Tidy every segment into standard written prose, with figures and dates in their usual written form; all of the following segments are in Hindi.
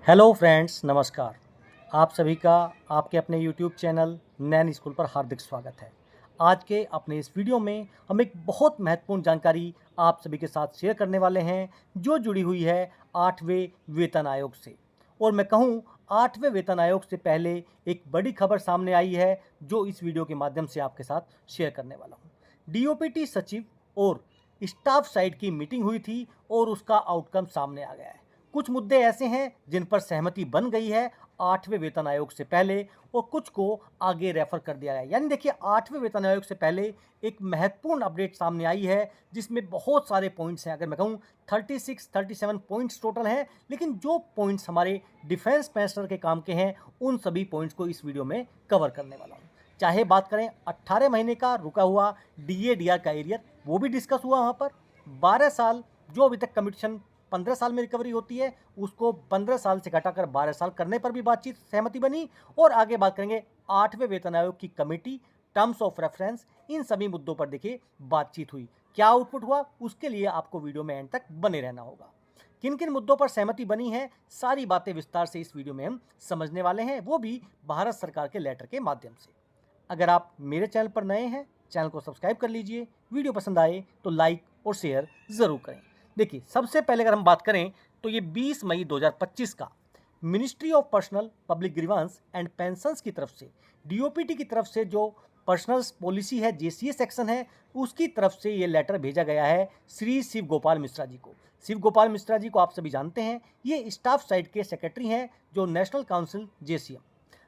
हेलो फ्रेंड्स, नमस्कार। आप सभी का आपके अपने यूट्यूब चैनल नैन स्कूल पर हार्दिक स्वागत है। आज के अपने इस वीडियो में हम एक बहुत महत्वपूर्ण जानकारी आप सभी के साथ शेयर करने वाले हैं, जो जुड़ी हुई है 8वें वेतन आयोग से। और मैं कहूँ 8वें वेतन आयोग से पहले एक बड़ी खबर सामने आई है, जो इस वीडियो के माध्यम से आपके साथ शेयर करने वाला हूँ। डीओपीटी सचिव और स्टाफ साइड की मीटिंग हुई थी और उसका आउटकम सामने आ गया है। कुछ मुद्दे ऐसे हैं जिन पर सहमति बन गई है 8वें वेतन आयोग से पहले, और कुछ को आगे रेफर कर दिया गया। यानी देखिए 8वें वेतन आयोग से पहले एक महत्वपूर्ण अपडेट सामने आई है, जिसमें बहुत सारे पॉइंट्स हैं। अगर मैं कहूँ 36-37 पॉइंट्स टोटल हैं, लेकिन जो पॉइंट्स हमारे डिफेंस पेंशनर के काम के हैं, उन सभी पॉइंट्स को इस वीडियो में कवर करने वाला हूँ। चाहे बात करें 18 महीने का रुका हुआ DA/DR का एरियर, वो भी डिस्कस हुआ वहाँ पर। 12 साल जो अभी तक कमीशन 15 साल में रिकवरी होती है, उसको 15 साल से घटाकर 12 साल करने पर भी बातचीत सहमति बनी। और आगे बात करेंगे 8वें वेतन आयोग की कमेटी, टर्म्स ऑफ रेफरेंस, इन सभी मुद्दों पर देखिए बातचीत हुई। क्या आउटपुट हुआ, उसके लिए आपको वीडियो में एंड तक बने रहना होगा। किन किन मुद्दों पर सहमति बनी है, सारी बातें विस्तार से इस वीडियो में हम समझने वाले हैं, वो भी भारत सरकार के लेटर के माध्यम से। अगर आप मेरे चैनल पर नए हैं, चैनल को सब्सक्राइब कर लीजिए। वीडियो पसंद आए तो लाइक और शेयर ज़रूर करें। देखिए, सबसे पहले अगर हम बात करें तो ये 20 मई 2025 का ministry of personnel public grievance and pensions की तरफ से, डीओपीटी की तरफ से जो पर्सनल पॉलिसी है, जेसीए सेक्शन है, उसकी तरफ से ये लेटर भेजा गया है श्री शिव गोपाल मिश्रा जी को। शिव गोपाल मिश्रा जी को आप सभी जानते हैं, ये स्टाफ साइड के सेक्रेटरी हैं, जो नेशनल काउंसिल जेसीएम।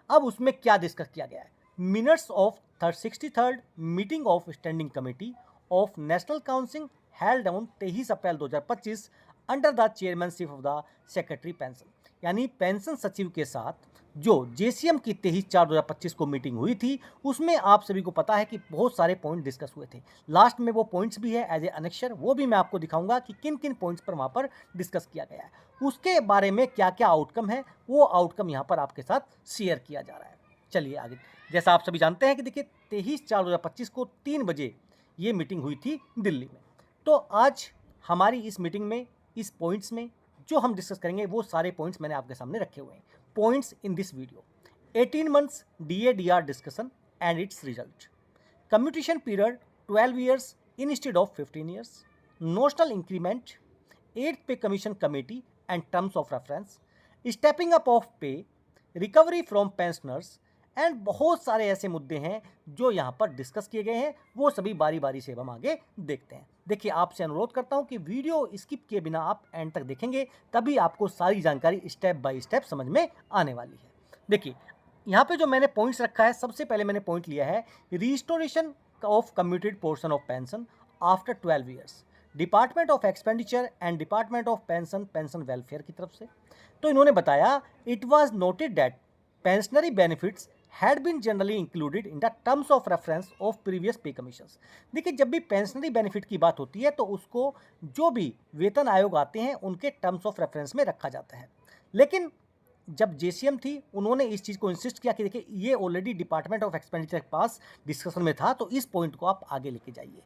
अब उसमें क्या डिस्कस किया गया है? Minutes of 63rd meeting of standing committee of national council held on 23 April 2025 under the chairmanship of the secretary pension. यानी पेंशन सचिव के साथ जो जेसीएम की 23/4/2025 को मीटिंग हुई थी, उसमें आप सभी को पता है कि बहुत सारे पॉइंट डिस्कस हुए थे। लास्ट में वो पॉइंट्स भी है एज ए अनेक्शर, वो भी मैं आपको दिखाऊंगा कि किन किन पॉइंट्स पर वहाँ पर डिस्कस किया गया है। उसके बारे में क्या क्या आउटकम है, वो आउटकम यहाँ पर आपके साथ शेयर किया जा रहा है। चलिए आगे। जैसा आप सभी जानते हैं कि देखिए 23/4/2025 को 3 बजे ये मीटिंग हुई थी दिल्ली में। तो आज हमारी इस मीटिंग में, इस पॉइंट्स में जो हम डिस्कस करेंगे, वो सारे पॉइंट्स मैंने आपके सामने रखे हुए हैं। Points in this video: 18 months DA/DR discussion and it's result, commutation period 12 years instead of 15 years, notional increment, 8th पे commission committee and terms of reference, stepping up of पे, रिकवरी फ्रॉम पेंशनर्स एंड बहुत सारे ऐसे मुद्दे हैं जो यहाँ पर डिस्कस किए गए हैं। वो सभी बारी बारी से हम आगे देखते हैं। देखिए, आपसे अनुरोध करता हूँ कि वीडियो स्किप किए बिना आप एंड तक देखेंगे, तभी आपको सारी जानकारी स्टेप बाय स्टेप समझ में आने वाली है। देखिए, यहाँ पे जो मैंने पॉइंट्स रखा है, सबसे पहले मैंने पॉइंट लिया है restoration of commuted portion of pension after 12 years, department of expenditure and department of pension welfare की तरफ से। तो इन्होंने बताया, it was noted that pensionary benefits had been generally included in the terms of reference of previous pay commissions। देखिए, जब भी पेंशनरी बेनिफिट की बात होती है तो उसको जो भी वेतन आयोग आते हैं उनके टर्म्स ऑफ रेफरेंस में रखा जाता है। लेकिन जब जेसीएम थी, उन्होंने इस चीज़ को इंसिस्ट किया कि देखिए ये ऑलरेडी डिपार्टमेंट ऑफ एक्सपेंडिचर के पास डिस्कशन में था, तो इस पॉइंट को आप आगे लेके जाइए।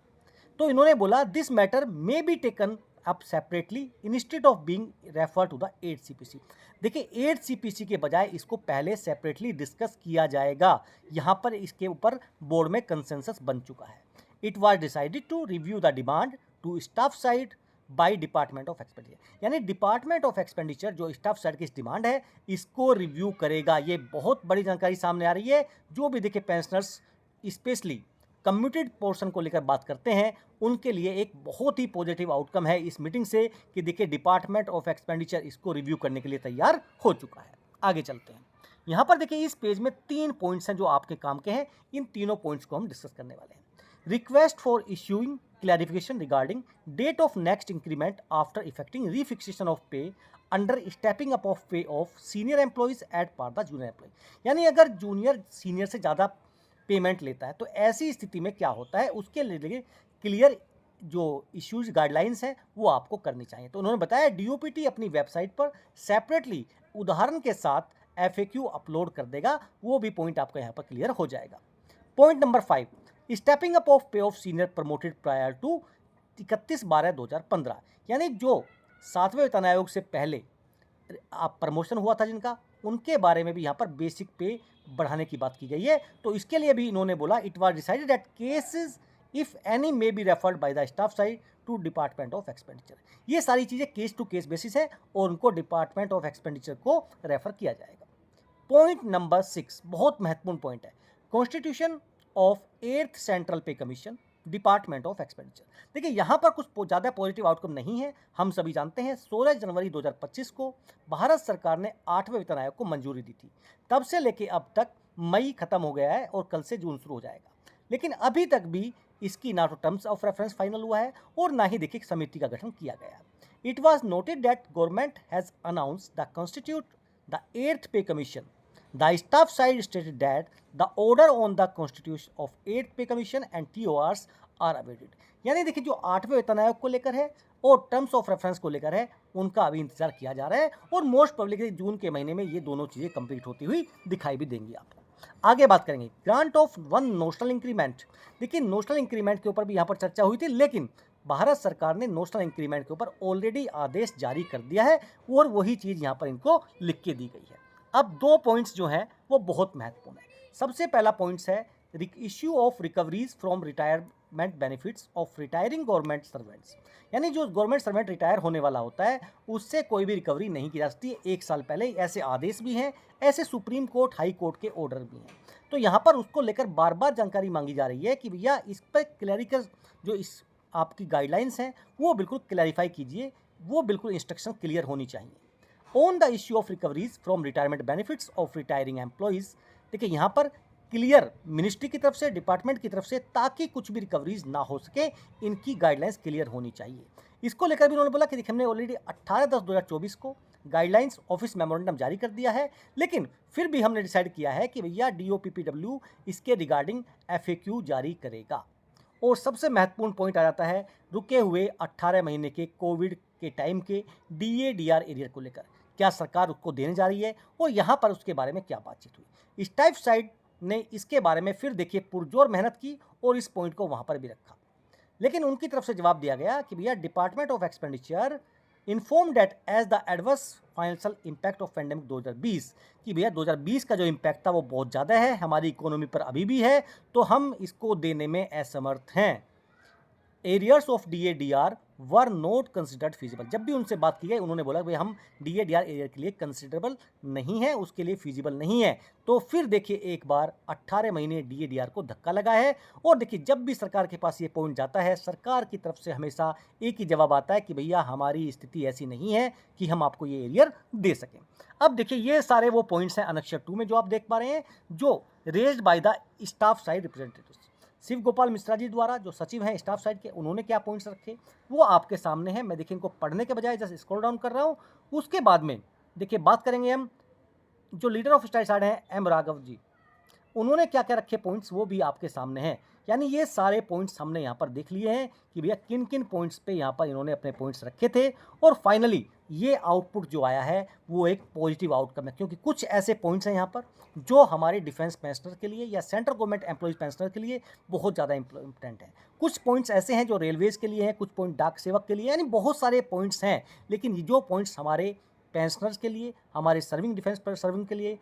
तो इन्होंने बोला, this matter may be taken up separately instead of being refer to the 8th CPC। देखिए, 8th CPC के बजाय इसको पहले सेपरेटली डिस्कस किया जाएगा। यहाँ पर इसके ऊपर बोर्ड में कंसेंसस बन चुका है। It was decided to review the demand to staff side by department of expenditure. यानी डिपार्टमेंट ऑफ एक्सपेंडिचर जो स्टाफ साइड की डिमांड है, इसको रिव्यू करेगा। ये बहुत बड़ी जानकारी सामने आ रही है। जो भी देखिए पेंशनर्स स्पेशली कम्यूटेड पोर्शन को लेकर बात करते हैं, उनके लिए एक बहुत ही पॉजिटिव आउटकम है इस मीटिंग से कि देखिए डिपार्टमेंट ऑफ एक्सपेंडिचर इसको रिव्यू करने के लिए तैयार हो चुका है। आगे चलते हैं। यहाँ पर देखिए, इस पेज में 3 पॉइंट्स हैं जो आपके काम के हैं। इन तीनों पॉइंट्स को हम डिस्कस करने वाले हैं। Request for issuing clarification regarding date of next increment after effecting refixation of pay under stepping up of pay of senior employees at par the junior employ. यानी अगर जूनियर सीनियर से ज़्यादा पेमेंट लेता है तो ऐसी स्थिति में क्या होता है, उसके लिए क्लियर जो इश्यूज गाइडलाइंस हैं वो आपको करनी चाहिए। तो उन्होंने बताया, डीओपीटी अपनी वेबसाइट पर सेपरेटली उदाहरण के साथ FAQ अपलोड कर देगा। वो भी पॉइंट आपका यहाँ पर क्लियर हो जाएगा। Point number 5, stepping up of pay of senior promoted prior to 31/12/2015। यानी जो 7वें वेतन आयोग से पहले प्रमोशन हुआ था जिनका, उनके बारे में भी यहाँ पर बेसिक पे बढ़ाने की बात की गई है। तो इसके लिए भी इन्होंने बोला it was decided that cases if any may be referred by the staff side to department of expenditure. ये सारी चीज़ें केस टू केस बेसिस है और उनको डिपार्टमेंट ऑफ एक्सपेंडिचर को रेफर किया जाएगा। पॉइंट नंबर 6 बहुत महत्वपूर्ण पॉइंट है, कॉन्स्टिट्यूशन ऑफ 8th सेंट्रल पे कमीशन डिपार्टमेंट ऑफ एक्सपेंडिचर। देखिए यहाँ पर कुछ ज़्यादा पॉजिटिव आउटकम नहीं है। हम सभी जानते हैं 16 जनवरी 2025 को भारत सरकार ने 8वें वेतन आयोग को मंजूरी दी थी। तब से लेके अब तक मई खत्म हो गया है और कल से जून शुरू हो जाएगा, लेकिन अभी तक भी इसकी ना तो टर्म्स ऑफ रेफरेंस फाइनल हुआ है और ना ही देखिए समिति का गठन किया गया है। It was noted that government has announced the constitute the 8th पे commission. The staff side stated that the order on the constitution of 8th pay commission and TORs are awaited। यानी देखिए जो 8वें वेतन आयोग को लेकर है और टर्म्स ऑफ रेफरेंस को लेकर है उनका अभी इंतजार किया जा रहा है और मोस्ट पब्लिकली जून के महीने में ये दोनों चीज़ें कंप्लीट होती हुई दिखाई भी देंगी आपको। आगे बात करेंगे ग्रांट ऑफ 1 नोशनल इंक्रीमेंट। देखिए नोशनल इंक्रीमेंट के ऊपर भी यहाँ पर चर्चा हुई थी, लेकिन भारत सरकार ने नोशनल इंक्रीमेंट के ऊपर ऑलरेडी आदेश जारी कर दिया है और वही चीज़ यहाँ पर इनको लिख के दी गई है। अब 2 पॉइंट्स जो हैं वो बहुत महत्वपूर्ण है। सबसे पहला पॉइंट्स है issue of recoveries from retirement benefits of retiring government servants. यानी जो गवर्नमेंट सर्वेंट रिटायर होने वाला होता है उससे कोई भी रिकवरी नहीं की जा सकती है 1 साल पहले। ऐसे आदेश भी हैं, ऐसे सुप्रीम कोर्ट हाई कोर्ट के ऑर्डर भी हैं। तो यहाँ पर उसको लेकर बार बार जानकारी मांगी जा रही है कि भैया इस पर क्लैरिकल जो इस आपकी गाइडलाइंस हैं वो बिल्कुल क्लैरिफाई कीजिए, वो बिल्कुल इंस्ट्रक्शन क्लियर होनी चाहिए। On the issue of recoveries from retirement benefits of retiring employees, देखिए यहाँ पर क्लियर मिनिस्ट्री की तरफ से डिपार्टमेंट की तरफ से ताकि कुछ भी रिकवरीज ना हो सके, इनकी गाइडलाइंस क्लियर होनी चाहिए। इसको लेकर भी उन्होंने बोला कि देखिए हमने ऑलरेडी 18/10/2024 को गाइडलाइंस ऑफिस मेमोरेंडम जारी कर दिया है, लेकिन फिर भी हमने डिसाइड किया है कि भैया DOPPW इसके रिगार्डिंग FAQ जारी करेगा। और सबसे महत्वपूर्ण पॉइंट आ जाता है रुके हुए 18 महीने के कोविड के टाइम के DADR एरियर को लेकर, क्या सरकार उसको देने जा रही है और यहाँ पर उसके बारे में क्या बातचीत हुई। स्टाफ साइड ने इसके बारे में फिर देखिए पुरजोर मेहनत की और इस पॉइंट को वहाँ पर भी रखा, लेकिन उनकी तरफ से जवाब दिया गया कि भैया department of expenditure inform that as the adverse financial impact of pandemic 2020, कि भैया 2020 का जो इम्पैक्ट था वो बहुत ज़्यादा है, हमारी इकोनॉमी पर अभी भी है, तो हम इसको देने में असमर्थ हैं। Arrears of DADR were not considered feasible. जब भी उनसे बात की गई उन्होंने बोला कि हम DADR एरियर के लिए कंसिडरेबल नहीं है, उसके लिए फीजिबल नहीं है। तो फिर देखिए एक बार 18 महीने DADR को धक्का लगा है। और देखिए जब भी सरकार के पास ये पॉइंट जाता है सरकार की तरफ से हमेशा एक ही जवाब आता है कि भैया हमारी स्थिति ऐसी नहीं है कि हम आपको ये एरियर दे सकें। अब देखिए ये सारे वो पॉइंट्स हैं अनेक्सर 2 में जो आप देख पा रहे हैं, जो raised by the staff side representatives. Shiv Gopal Mishra ji द्वारा जो सचिव हैं स्टाफ साइड के, उन्होंने क्या पॉइंट्स रखे वो आपके सामने हैं। मैं देखिए इनको पढ़ने के बजाय जस्ट स्क्रॉल डाउन कर रहा हूँ। उसके बाद में देखिए बात करेंगे हम जो लीडर ऑफ स्टाफ साइड हैं M राघव जी, उन्होंने क्या क्या रखे पॉइंट्स वो भी आपके सामने हैं। यानी ये सारे पॉइंट्स हमने यहाँ पर देख लिए हैं कि भैया किन किन पॉइंट्स पे यहाँ पर इन्होंने अपने पॉइंट्स रखे थे और फाइनली ये आउटपुट जो आया है वो एक पॉजिटिव आउटकम है, क्योंकि कुछ ऐसे पॉइंट्स हैं यहाँ पर जो हमारे डिफेंस पेंशनर के लिए या सेंट्रल गवर्नमेंट एम्प्लॉइज पेंशनर के लिए बहुत ज़्यादा इंपॉर्टेंट है। कुछ पॉइंट्स ऐसे हैं जो रेलवेज़ के लिए हैं, कुछ पॉइंट डाक सेवक के लिए, यानी बहुत सारे पॉइंट्स हैं, लेकिन जो पॉइंट्स हमारे पेंशनर्स के लिए, हमारे सर्विंग डिफेंस पर सर्विंग के लिए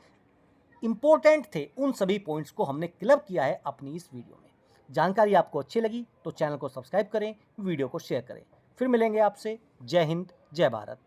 इंपॉर्टेंट थे, उन सभी पॉइंट्स को हमने क्लब किया है अपनी इस वीडियो में। जानकारी आपको अच्छी लगी तो चैनल को सब्सक्राइब करें, वीडियो को शेयर करें। फिर मिलेंगे आपसे। जय हिंद, जय भारत।